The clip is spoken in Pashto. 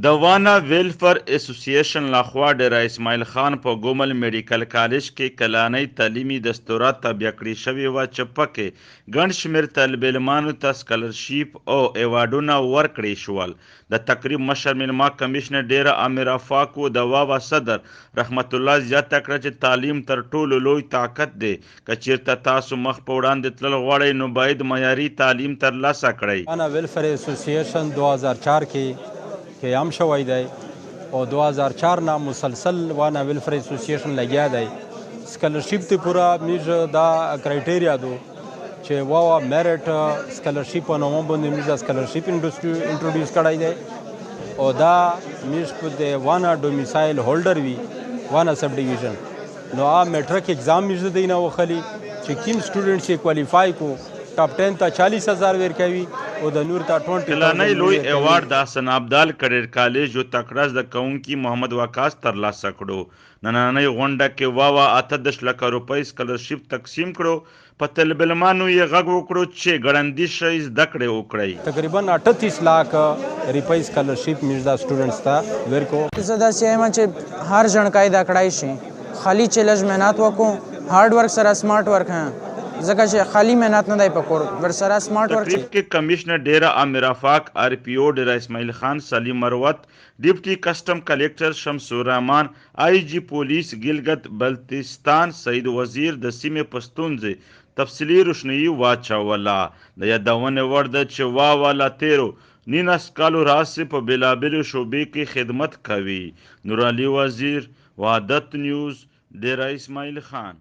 د وانا ویلفر اسوسییشن لخوا ډیره اسماعیل خان په ګومل میډیکل کالج کې کلانۍ تعلیمي دستورات تابع کړي شوي وه چې پکې ګڼ شمېر طالب علمانو ته سکالرشیپ او ایوارډونه ورکړي شول. د تقریب مشر میلمه کمیشنر ډیره امیر افاکو د واوا صدر رحمت الله زیاته کړه چې تعلیم تر ټولو لوی طاقت دی. که چیرته تاسو مخ په وړاندې تلل غواړئ نو باید معیاري تعلیم ترلاسه کړئ. وانا ویلفر اسوسییشن 2004 کې قیام شوی دی او 2004 نه مسلسل وانا ویلفر اسوسییشن لګیا دی. سکالرشیپ ته پورا میج دا کرایټیریا دو چې واوا میرټ سکالرشیپ په نوم باندې میج سکالرشیپ انټروډیوس کړای دی او دا میج په د وانا ډومیسایل هولډر وی وانا سب ډیویژن نو ا میټریک ایگزام میج د دینه وخلی چې کیم سټوډنټ چې کوالیفای کو ټاپ 10 ته 40,000 ورکوي او د نور ته 20,000 کلانۍ لوی ایوارډ د حسن ابدال کریډ کالج یو تکړه زده کوونکي محمد وقاص ترلاسه کړو. نننۍ غونډه کې واوا 18 لکه روپۍ سکالرشیپ تقسیم کړو. په طالب علمانو یې غږ وکړو چې ګړندي شی زده کړې وکړئ. تقریبا 38 लाख روپۍ سکالرشیپ میج دا سټوډنټس ته ورکو. زه داسې یم چې هر ژڼکی دا کړای شي خالي چې لږ محنت وکړو هارډ ورک سره سمارټ ورک ځکه چې خالی محنت نه دی پکور ورسره سمارټ ورک. تقریب کې کمشنر ډیره امیر افاق آر پی او ډیره اسماعیل خان سلیم مروت ډیپټي کسٹم کلیکټر شمس الرحمن آئی جی پولیس ګلګت بلتستان سعید وزیر د سیمې په ستونزې تفصیلي روشنايي واچوله. د یادونې وړ ده چې واوا لا تیرو 19 کالو راهیسې په بېلابېلو شعبې کې خدمت کوي. نورعلي وزیر، وحدت نیوز، ډیره اسماعیل خان.